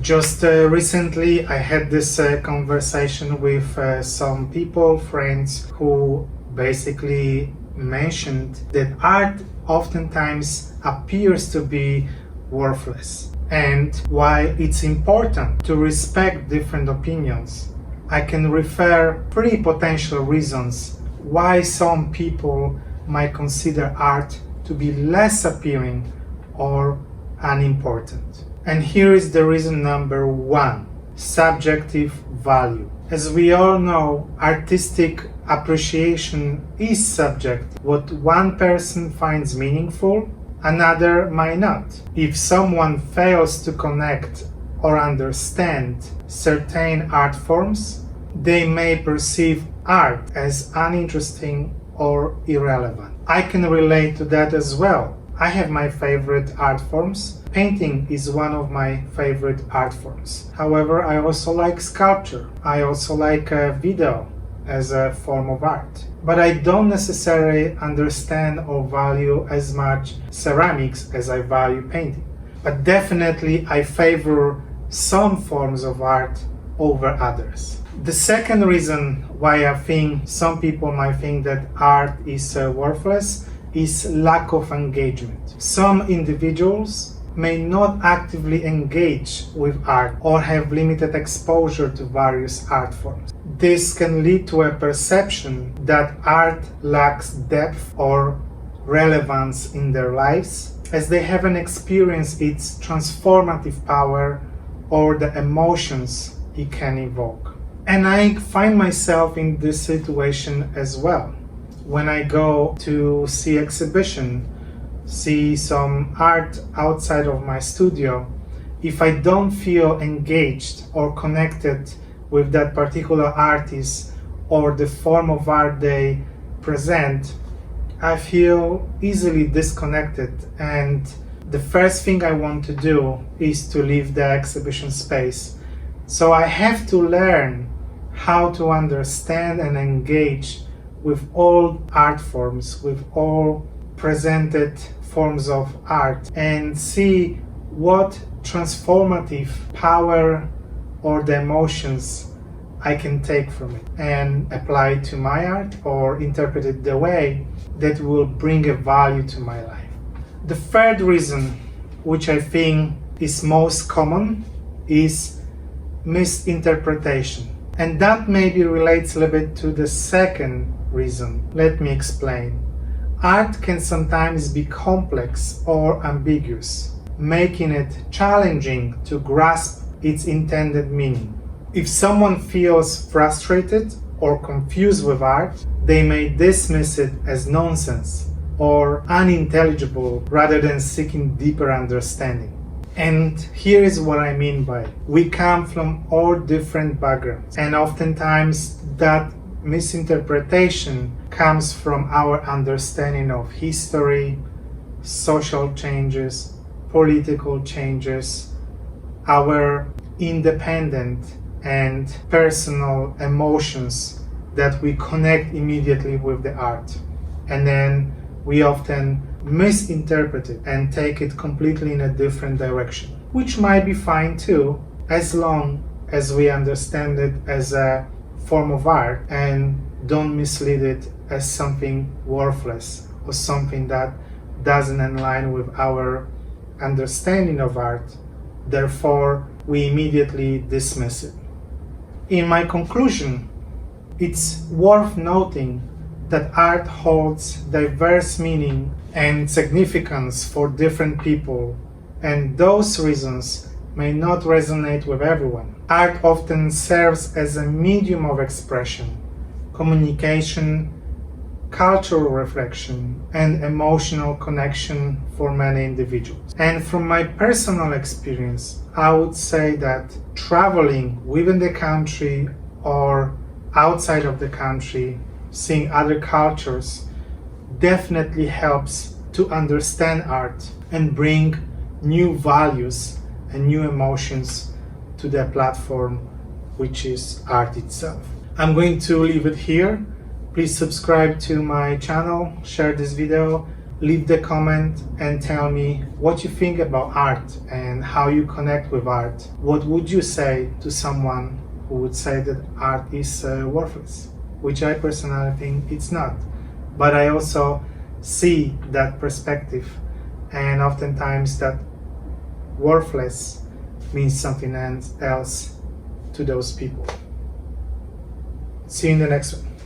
Just recently I had this conversation with some people, friends, who basically mentioned that art oftentimes appears to be worthless, and why it's important to respect different opinions. I can refer three potential reasons why some people might consider art to be less appealing or unimportant. And here is the reason number one: subjective value. As we all know, artistic appreciation is subjective. What one person finds meaningful, another might not. If someone fails to connect or understand certain art forms, they may perceive art as uninteresting or irrelevant. I can relate to that as well. I have my favorite art forms. Painting is one of my favorite art forms. However, I also like sculpture. I also like video as a form of art. But I don't necessarily understand or value as much ceramics as I value painting. But definitely I favor some forms of art over others. The second reason why I think some people might think that art is worthless is lack of engagement. Some individuals may not actively engage with art or have limited exposure to various art forms. This can lead to a perception that art lacks depth or relevance in their lives, as they haven't experienced its transformative power or the emotions it can evoke. And I find myself in this situation as well. When I go to see exhibition, see some art outside of my studio, if I don't feel engaged or connected with that particular artist or the form of art they present, I feel easily disconnected, and the first thing I want to do is to leave the exhibition space. So I have to learn how to understand and engage with all art forms, with all presented forms of art, and see what transformative power or the emotions I can take from it and apply it to my art or interpret it the way that will bring a value to my life. The third reason, which I think is most common, is misinterpretation. And that maybe relates a little bit to the second reason. Let me explain. Art can sometimes be complex or ambiguous, making it challenging to grasp its intended meaning. If someone feels frustrated or confused with art, they may dismiss it as nonsense or unintelligible rather than seeking deeper understanding. And here is what I mean by it. We come from all different backgrounds, and oftentimes that misinterpretation comes from our understanding of history, social changes, political changes, our independent and personal emotions that we connect immediately with the art. And then we often misinterpret it and take it completely in a different direction, which might be fine too, as long as we understand it as a form of art and don't mislead it as something worthless or something that doesn't align with our understanding of art. Therefore, we immediately dismiss it. In my conclusion, it's worth noting that art holds diverse meaning and significance for different people, and those reasons may not resonate with everyone. Art often serves as a medium of expression, communication, cultural reflection, and emotional connection for many individuals. And from my personal experience, I would say that traveling within the country or outside of the country, seeing other cultures, definitely helps to understand art and bring new values and new emotions to the platform, which is art itself. I'm going to leave it here. Please subscribe to my channel, share this video, leave the comment and tell me what you think about art and how you connect with art. What would you say to someone who would say that art is worthless? Which I personally think it's not. But I also see that perspective, and oftentimes that worthless means something else to those people. See you in the next one.